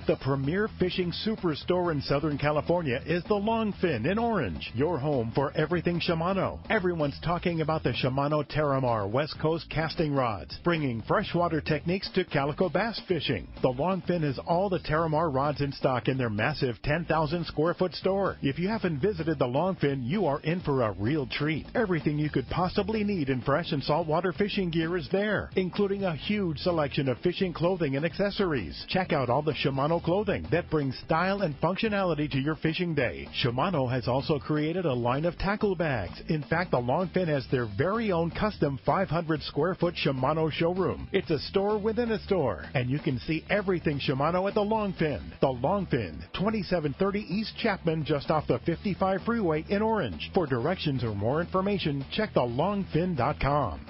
S16: The premier fishing superstore in Southern California is the Longfin in Orange, your home for everything Shimano. Everyone's talking about the Shimano Terramar West Coast casting rods, bringing freshwater techniques to calico bass fishing. The Longfin has all the Terramar rods in stock in their massive 10,000 square foot store. If you haven't visited the Longfin, you are in for a real treat. Everything you could possibly need in fresh and saltwater fishing gear is there, including a huge selection of fishing clothing and accessories. Check out all the Shimano clothing that brings style and functionality to your fishing day. Shimano has also created a line of tackle bags. In fact, the Longfin has their very own custom 500 square foot Shimano showroom. It's a store within a store, and you can see everything Shimano at the Longfin. The Longfin, 2730 East Chapman, just off the 55 freeway in Orange. For directions or more information, check thelongfin.com.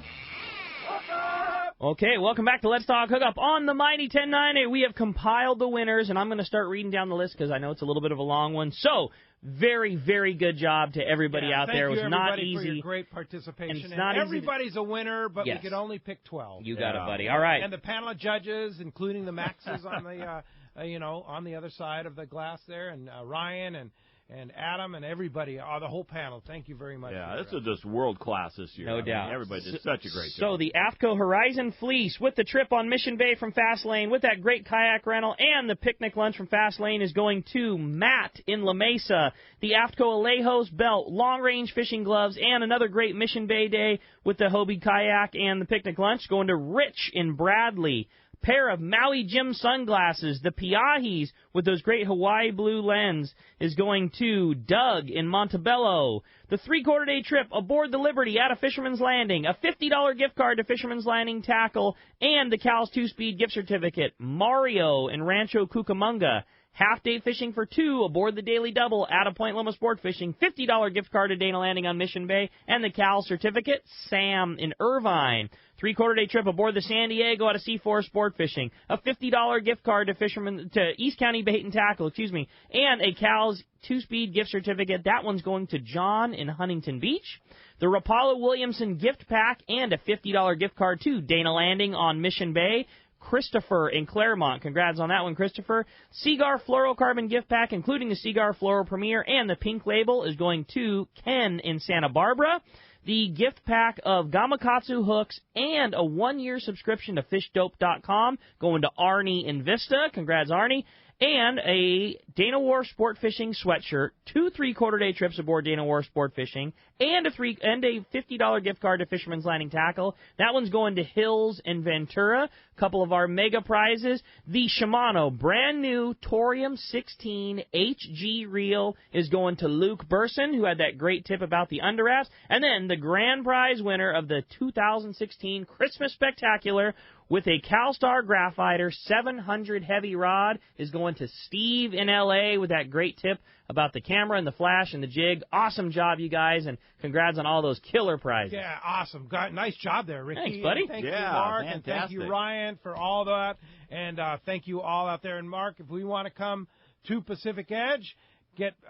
S3: Okay, welcome back to Let's Talk Hookup on the Mighty 1090. We have compiled the winners, and I'm going to start reading down the list because I know it's a little bit of a long one. So, very, very good job to everybody out there. It was not easy.
S2: Thank you, everybody, for your great participation.
S3: And it's not
S2: everybody's a winner, but
S3: Yes.
S2: we could only pick 12.
S3: You got it, buddy. All right.
S2: And the panel of judges, including the Maxes on the, on the other side of the glass there, and Ryan and Adam and everybody, the whole panel. Thank you very much.
S4: Yeah, this is just world class this year.
S3: No doubt.
S4: Everybody did such a great job.
S3: So the AFTCO Horizon Fleece with the trip on Mission Bay from Fastlane with that great kayak rental and the picnic lunch from Fastlane is going to Matt in La Mesa. The AFTCO Alejos belt, long-range fishing gloves, and another great Mission Bay day with the Hobie kayak and the picnic lunch going to Rich in Bradley. Pair of Maui Jim sunglasses, the Piahis with those great Hawaii blue lens, is going to Doug in Montebello. The 3/4 day trip aboard the Liberty out of Fisherman's Landing, a $50 gift card to Fisherman's Landing Tackle, and the Cal's 2-speed gift certificate. Mario in Rancho Cucamonga. Half-day fishing for 2 aboard the Daily Double out of Point Loma Sport Fishing. $50 gift card to Dana Landing on Mission Bay. And the Cal certificate, Sam in Irvine. 3/4 day trip aboard the San Diego out of C4 Sport Fishing. A $50 gift card to East County Bait and Tackle, and a Cal's 2-speed gift certificate. That one's going to John in Huntington Beach. The Rapallo Williamson gift pack and a $50 gift card to Dana Landing on Mission Bay. Christopher in Claremont. Congrats on that one, Christopher. Cigar Fluorocarbon gift pack, including the Cigar Fluoro Premier and the pink label, is going to Ken in Santa Barbara. The gift pack of Gamakatsu hooks and a 1-year subscription to FishDope.com going to Arnie in Vista. Congrats, Arnie. And a Dana War Sport Fishing sweatshirt, 2 3/4-day trips aboard Dana War Sport Fishing, and a $50 gift card to Fisherman's Landing Tackle. That one's going to Hills and Ventura. A couple of our mega prizes. The Shimano brand new Torium 16 HG reel is going to Luke Burson, who had that great tip about the underwraps. And then the grand prize winner of the 2016 Christmas Spectacular with a CalStar Graphiter 700 heavy rod is going to Steve in L.A. with that great tip about the camera and the flash and the jig. Awesome job, you guys, and congrats on all those killer prizes.
S2: Yeah, awesome. Nice job there, Ricky.
S3: Thanks, buddy.
S2: Thank you, Mark, and thank you, Ryan, for all that. And thank you all out there. And, Mark, if we want to come to Pacific Edge,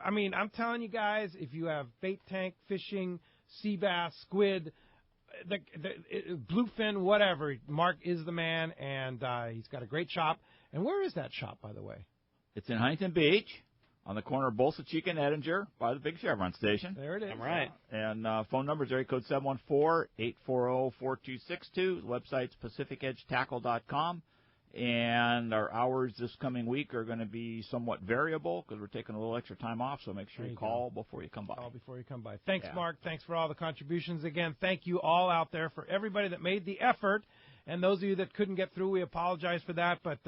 S2: I'm telling you guys, if you have bait tank fishing, sea bass, squid, the bluefin, whatever, Mark is the man, and he's got a great shop. And where is that shop, by the way?
S4: It's in Huntington Beach, on the corner of Bolsa Chica and Edinger, by the big Chevron station.
S2: There it is.
S3: All right.
S4: And phone number is area code 714-840-4262. The website's PacificEdgeTackle.com. And our hours this coming week are going to be somewhat variable because we're taking a little extra time off, so make sure you call before you come by.
S2: Thanks, Mark. Thanks for all the contributions. Again, thank you all out there for everybody that made the effort. And those of you that couldn't get through, we apologize for that. But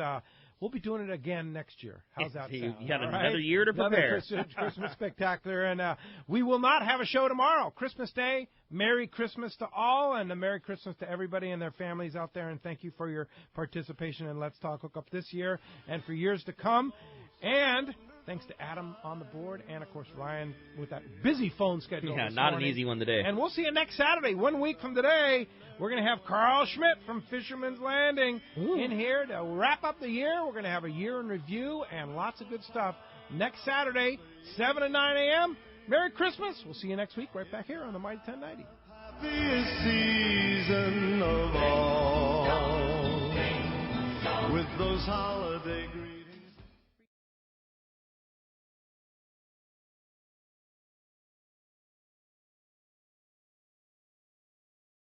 S2: we'll be doing it again next year. How's that sound?
S3: You got another year to prepare.
S2: Christmas Spectacular. And we will not have a show tomorrow. Christmas Day. Merry Christmas to all, and a Merry Christmas to everybody and their families out there. And thank you for your participation in Let's Talk Hookup this year and for years to come. And thanks to Adam on the board and, of course, Ryan with that busy phone schedule.
S3: Yeah, not an easy one today.
S2: And we'll see you next Saturday. 1 week from today, we're going to have Carl Schmidt from Fisherman's Landing in here to wrap up the year. We're going to have a year in review and lots of good stuff. Next Saturday, 7 to 9 a.m. Merry Christmas. We'll see you next week right back here on the Mighty 1090.
S15: Happiest season of all, with those holiday greens.